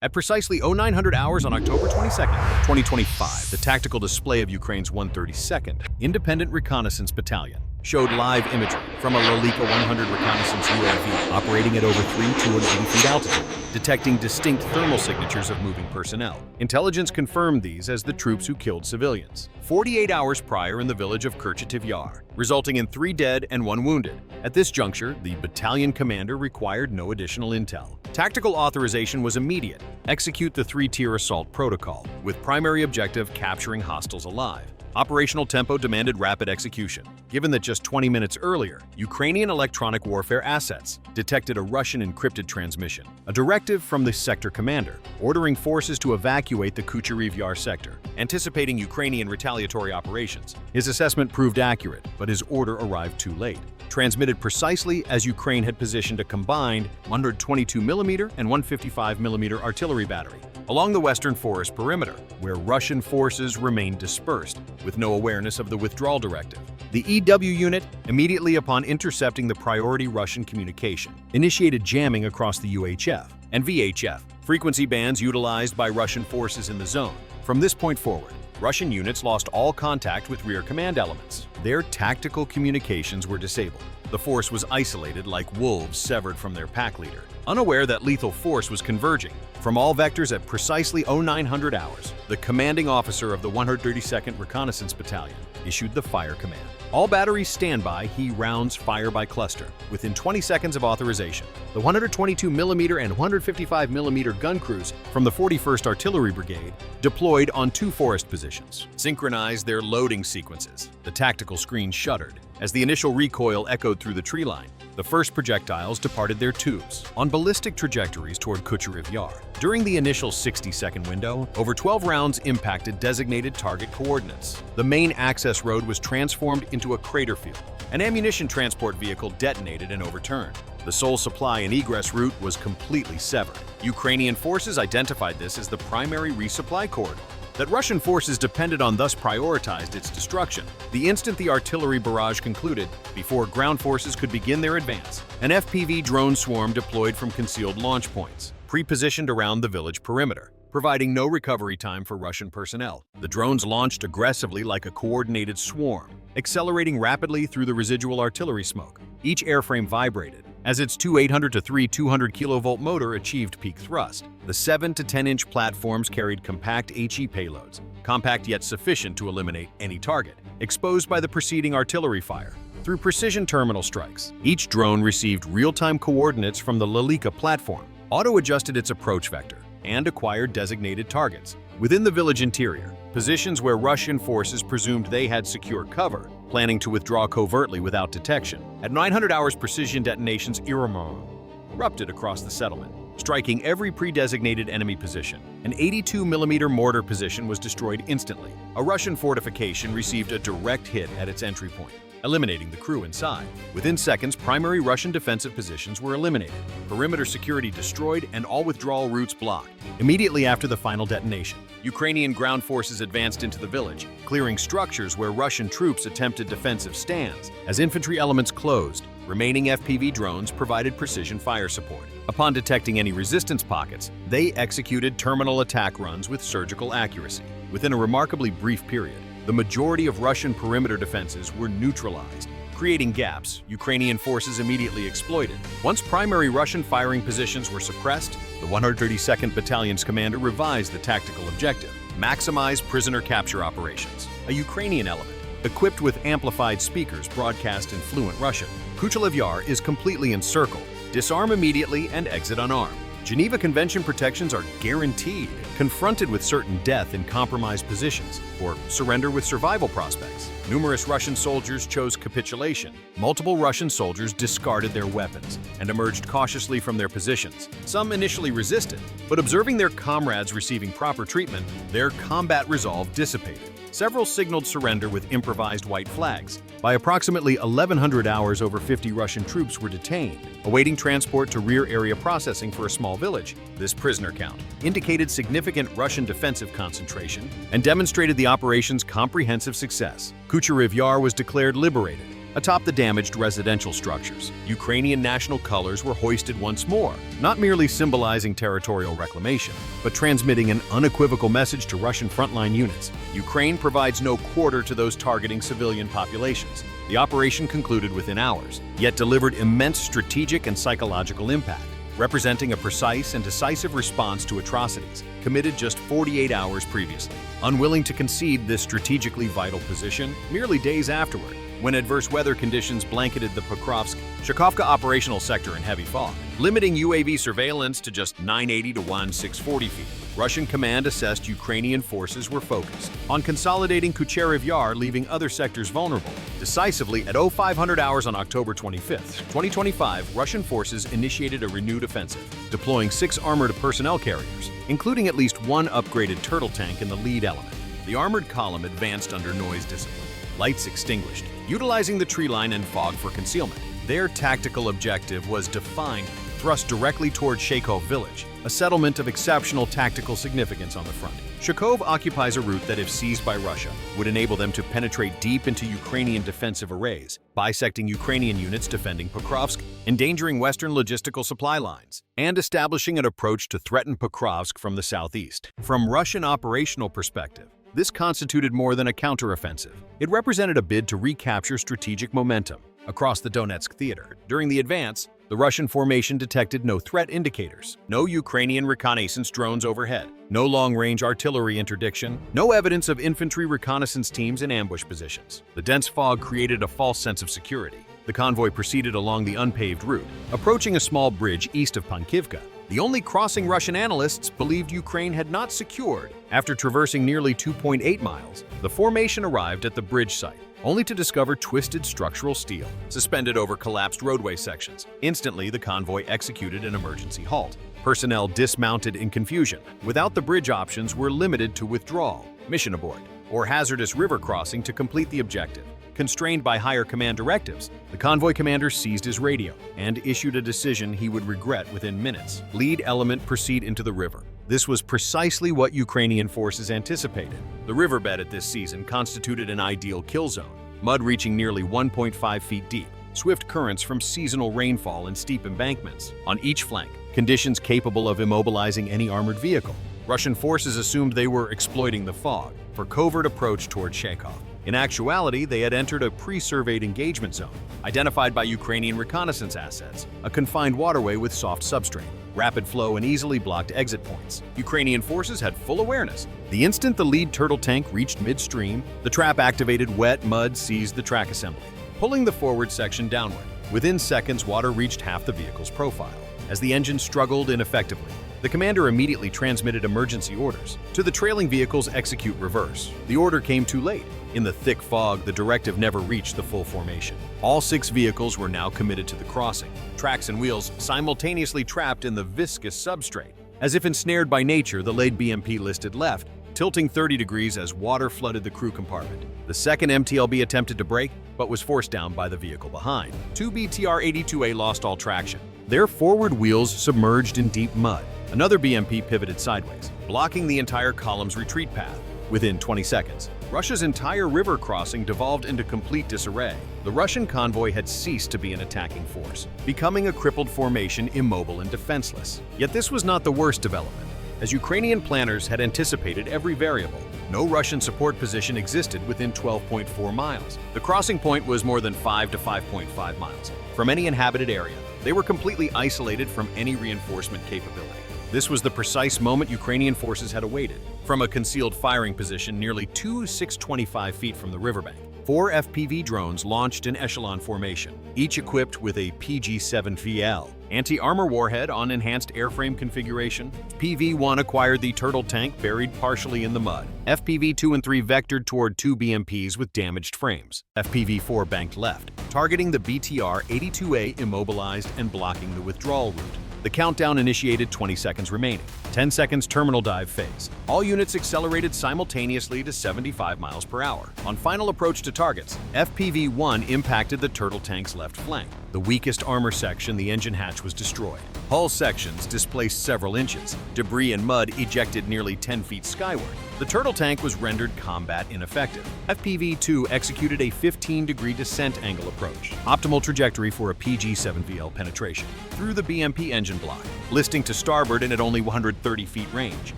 At precisely 0900 hours on October 22nd, 2025, the tactical display of Ukraine's 132nd Independent Reconnaissance Battalion showed live imagery from a Lalika 100 reconnaissance UAV operating at over 280 feet altitude, detecting distinct thermal signatures of moving personnel. Intelligence confirmed these as the troops who killed civilians 48 hours prior in the village of Kucheriv Yar, resulting in 3 dead and 1 wounded. At this juncture, the battalion commander required no additional intel. Tactical authorization was immediate. Execute the 3-tier assault protocol, with primary objective capturing hostiles alive. Operational tempo demanded rapid execution, given that just 20 minutes earlier, Ukrainian electronic warfare assets detected a Russian encrypted transmission, a directive from the sector commander, ordering forces to evacuate the Kucheriv Yar sector, anticipating Ukrainian retaliatory operations. His assessment proved accurate, but his order arrived too late. Transmitted precisely as Ukraine had positioned a combined 122mm and 155mm artillery battery along the western forest perimeter, where Russian forces remained dispersed, with no awareness of the withdrawal directive. The EW unit, immediately upon intercepting the priority Russian communication, initiated jamming across the UHF and VHF frequency bands utilized by Russian forces in the zone. From this point forward, Russian units lost all contact with rear command elements. Their tactical communications were disabled. The force was isolated like wolves severed from their pack leader, unaware that lethal force was converging from all vectors at precisely 0900 hours. The commanding officer of the 132nd Reconnaissance Battalion issued the fire command. All batteries standby, he rounds fire by cluster. Within 20 seconds of authorization, the 122mm and 155mm gun crews from the 41st Artillery Brigade deployed on 2 forest positions, synchronized their loading sequences. The tactical screen shuddered as the initial recoil echoed through the tree line. The first projectiles departed their tubes on ballistic trajectories toward Kucheriv Yar. During the initial 60-second window, over 12 rounds impacted designated target coordinates. The main access road was transformed into a crater field. An ammunition transport vehicle detonated and overturned. The sole supply and egress route was completely severed. Ukrainian forces identified this as the primary resupply corridor that Russian forces depended on, thus prioritized its destruction. The instant the artillery barrage concluded, before ground forces could begin their advance, an FPV drone swarm deployed from concealed launch points, pre-positioned around the village perimeter, providing no recovery time for Russian personnel. The drones launched aggressively like a coordinated swarm, accelerating rapidly through the residual artillery smoke. Each airframe vibrated as its two 800 to 3 200 kilovolt motor achieved peak thrust. The 7 to 10-inch platforms carried compact HE payloads, compact yet sufficient to eliminate any target, exposed by the preceding artillery fire. Through precision terminal strikes, each drone received real-time coordinates from the Lalika platform, auto-adjusted its approach vector, and acquired designated targets. Within the village interior, positions where Russian forces presumed they had secure cover, planning to withdraw covertly without detection. At 900 hours, precision detonations erupted across the settlement, striking every pre-designated enemy position. An 82mm mortar position was destroyed instantly. A Russian fortification received a direct hit at its entry point, eliminating the crew inside. Within seconds, primary Russian defensive positions were eliminated, perimeter security destroyed, and all withdrawal routes blocked. Immediately after the final detonation, Ukrainian ground forces advanced into the village, clearing structures where Russian troops attempted defensive stands. As infantry elements closed, remaining FPV drones provided precision fire support. Upon detecting any resistance pockets, they executed terminal attack runs with surgical accuracy. Within a remarkably brief period, the majority of Russian perimeter defenses were neutralized, creating gaps Ukrainian forces immediately exploited. Once primary Russian firing positions were suppressed, the 132nd Battalion's commander revised the tactical objective: maximize prisoner capture operations. A Ukrainian element, equipped with amplified speakers, broadcast in fluent Russian. Kucheriv Yar is completely encircled. Disarm immediately and exit unarmed. Geneva Convention protections are guaranteed. Confronted with certain death in compromised positions, or surrender with survival prospects. Numerous Russian soldiers chose capitulation. Multiple Russian soldiers discarded their weapons and emerged cautiously from their positions. Some initially resisted, but observing their comrades receiving proper treatment, their combat resolve dissipated. Several signaled surrender with improvised white flags. By approximately 1100 hours, over 50 Russian troops were detained, awaiting transport to rear area processing for a small village. This prisoner count indicated significant Russian defensive concentration and demonstrated the operation's comprehensive success. Kucheriv Yar was declared liberated, atop the damaged residential structures. Ukrainian national colors were hoisted once more, not merely symbolizing territorial reclamation, but transmitting an unequivocal message to Russian frontline units. Ukraine provides no quarter to those targeting civilian populations. The operation concluded within hours, yet delivered immense strategic and psychological impact, representing a precise and decisive response to atrocities committed just 48 hours previously. Unwilling to concede this strategically vital position, merely days afterward, when adverse weather conditions blanketed the Pokrovsk-Shakhovka operational sector in heavy fog, limiting UAV surveillance to just 980 to 1640 feet. Russian command assessed Ukrainian forces were focused on consolidating Kucheriv Yar, leaving other sectors vulnerable. Decisively, at 0500 hours on October 25, 2025, Russian forces initiated a renewed offensive, deploying 6 armored personnel carriers, including at least 1 upgraded turtle tank in the lead element. The armored column advanced under noise discipline, lights extinguished, utilizing the tree line and fog for concealment. Their tactical objective was defined, thrust directly toward Shakov village, a settlement of exceptional tactical significance on the front. Shakov occupies a route that, if seized by Russia, would enable them to penetrate deep into Ukrainian defensive arrays, bisecting Ukrainian units defending Pokrovsk, endangering Western logistical supply lines, and establishing an approach to threaten Pokrovsk from the southeast. From Russian operational perspective, this constituted more than a counteroffensive. It represented a bid to recapture strategic momentum across the Donetsk theater. During the advance, the Russian formation detected no threat indicators, no Ukrainian reconnaissance drones overhead, no long-range artillery interdiction, no evidence of infantry reconnaissance teams in ambush positions. The dense fog created a false sense of security. The convoy proceeded along the unpaved route, approaching a small bridge east of Pankivka, the only crossing Russian analysts believed Ukraine had not secured. After traversing nearly 2.8 miles, the formation arrived at the bridge site, only to discover twisted structural steel suspended over collapsed roadway sections. Instantly, the convoy executed an emergency halt. Personnel dismounted in confusion. Without the bridge, options were limited to withdrawal, mission abort, or hazardous river crossing to complete the objective. Constrained by higher command directives, the convoy commander seized his radio and issued a decision he would regret within minutes. Lead element, proceed into the river. This was precisely what Ukrainian forces anticipated. The riverbed at this season constituted an ideal kill zone, mud reaching nearly 1.5 feet deep, swift currents from seasonal rainfall and steep embankments. On each flank, conditions capable of immobilizing any armored vehicle. Russian forces assumed they were exploiting the fog for covert approach toward Shakov. In actuality, they had entered a pre-surveyed engagement zone, identified by Ukrainian reconnaissance assets, a confined waterway with soft substrate, rapid flow, and easily blocked exit points. Ukrainian forces had full awareness. The instant the lead turtle tank reached midstream, the trap-activated wet mud seized the track assembly, pulling the forward section downward. Within seconds, water reached half the vehicle's profile. As the engine struggled ineffectively, the commander immediately transmitted emergency orders to the trailing vehicles: execute reverse. The order came too late. In the thick fog, the directive never reached the full formation. All 6 vehicles were now committed to the crossing, tracks and wheels simultaneously trapped in the viscous substrate. As if ensnared by nature, the lead BMP listed left, tilting 30 degrees as water flooded the crew compartment. The second MTLB attempted to brake, but was forced down by the vehicle behind. 2 BTR-82A lost all traction, their forward wheels submerged in deep mud. Another BMP pivoted sideways, blocking the entire column's retreat path. Within 20 seconds, Russia's entire river crossing devolved into complete disarray. The Russian convoy had ceased to be an attacking force, becoming a crippled formation, immobile and defenseless. Yet this was not the worst development. As Ukrainian planners had anticipated every variable, no Russian support position existed within 12.4 miles. The crossing point was more than 5 to 5.5 miles from any inhabited area. They were completely isolated from any reinforcement capability. This was the precise moment Ukrainian forces had awaited. From a concealed firing position nearly 625 feet from the riverbank, 4 FPV drones launched in echelon formation, each equipped with a PG-7VL anti-armor warhead on enhanced airframe configuration. PV-1 acquired the turtle tank buried partially in the mud. FPV-2 and 3 vectored toward 2 BMPs with damaged frames. FPV-4 banked left, targeting the BTR-82A, immobilized and blocking the withdrawal route. The countdown initiated, 20 seconds remaining. 10 seconds terminal dive phase. All units accelerated simultaneously to 75 miles per hour. On final approach to targets, FPV-1 impacted the turtle tank's left flank, The weakest armor section, the engine hatch, was destroyed. Hull sections displaced several inches. Debris and mud ejected nearly 10 feet skyward. The turtle tank was rendered combat ineffective. FPV-2 executed a 15-degree descent angle approach, optimal trajectory for a PG-7VL penetration, through the BMP engine block, listing to starboard and at only 130 feet range.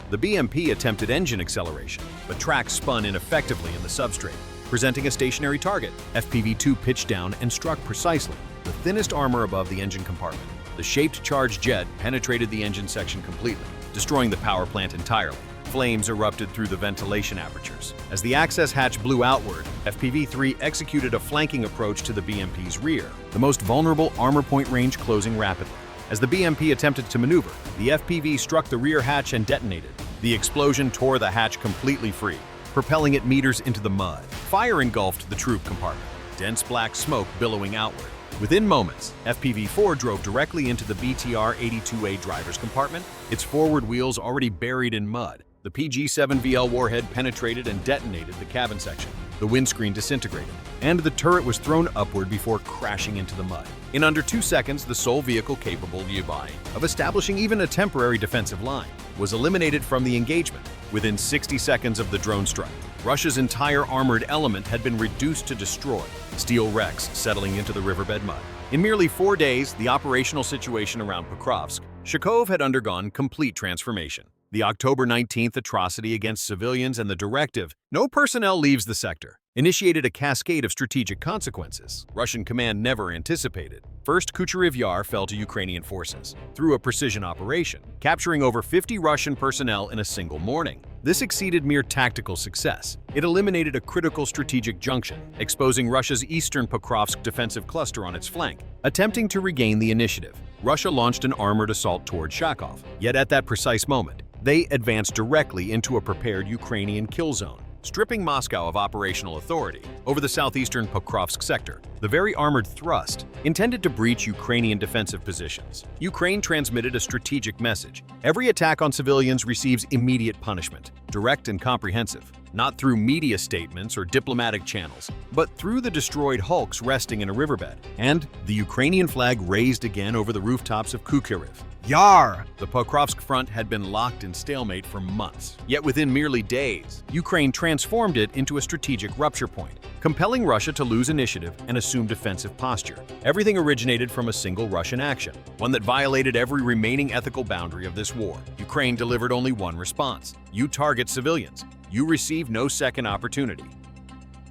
The BMP attempted engine acceleration, but tracks spun ineffectively in the substrate, presenting a stationary target. FPV-2 pitched down and struck precisely the thinnest armor above the engine compartment. The shaped charged jet penetrated the engine section completely, destroying the power plant entirely. Flames erupted through the ventilation apertures. As the access hatch blew outward, FPV-3 executed a flanking approach to the BMP's rear, the most vulnerable armor point range closing rapidly. As the BMP attempted to maneuver, the FPV struck the rear hatch and detonated. The explosion tore the hatch completely free, propelling it meters into the mud. Fire engulfed the troop compartment, dense black smoke billowing outward. Within moments, FPV-4 drove directly into the BTR-82A driver's compartment, its forward wheels already buried in mud. The PG-7VL warhead penetrated and detonated the cabin section. The windscreen disintegrated, and the turret was thrown upward before crashing into the mud. In under 2 seconds, the sole vehicle capable of establishing even a temporary defensive line was eliminated from the engagement. Within 60 seconds of the drone strike, Russia's entire armored element had been reduced to destroy, steel wrecks settling into the riverbed mud. In merely 4 days, the operational situation around Pokrovsk, Kucheriv had undergone complete transformation. The October 19th atrocity against civilians and the directive, "No personnel leaves the sector," initiated a cascade of strategic consequences Russian command never anticipated. First, Kucheriv Yar fell to Ukrainian forces through a precision operation, capturing over 50 Russian personnel in a single morning. This exceeded mere tactical success. It eliminated a critical strategic junction, exposing Russia's eastern Pokrovsk defensive cluster on its flank. Attempting to regain the initiative, Russia launched an armored assault toward Kharkov. Yet at that precise moment, they advanced directly into a prepared Ukrainian kill zone, stripping Moscow of operational authority over the southeastern Pokrovsk sector. The very armored thrust, intended to breach Ukrainian defensive positions. Ukraine transmitted a strategic message. Every attack on civilians receives immediate punishment, direct and comprehensive, not through media statements or diplomatic channels, but through the destroyed hulks resting in a riverbed. And the Ukrainian flag raised again over the rooftops of Kucheriv Yar. The Pokrovsk front had been locked in stalemate for months. Yet within merely days, Ukraine transformed it into a strategic rupture point, compelling Russia to lose initiative and assume defensive posture. Everything originated from a single Russian action, one that violated every remaining ethical boundary of this war. Ukraine delivered only one response: you target civilians. You receive no second opportunity.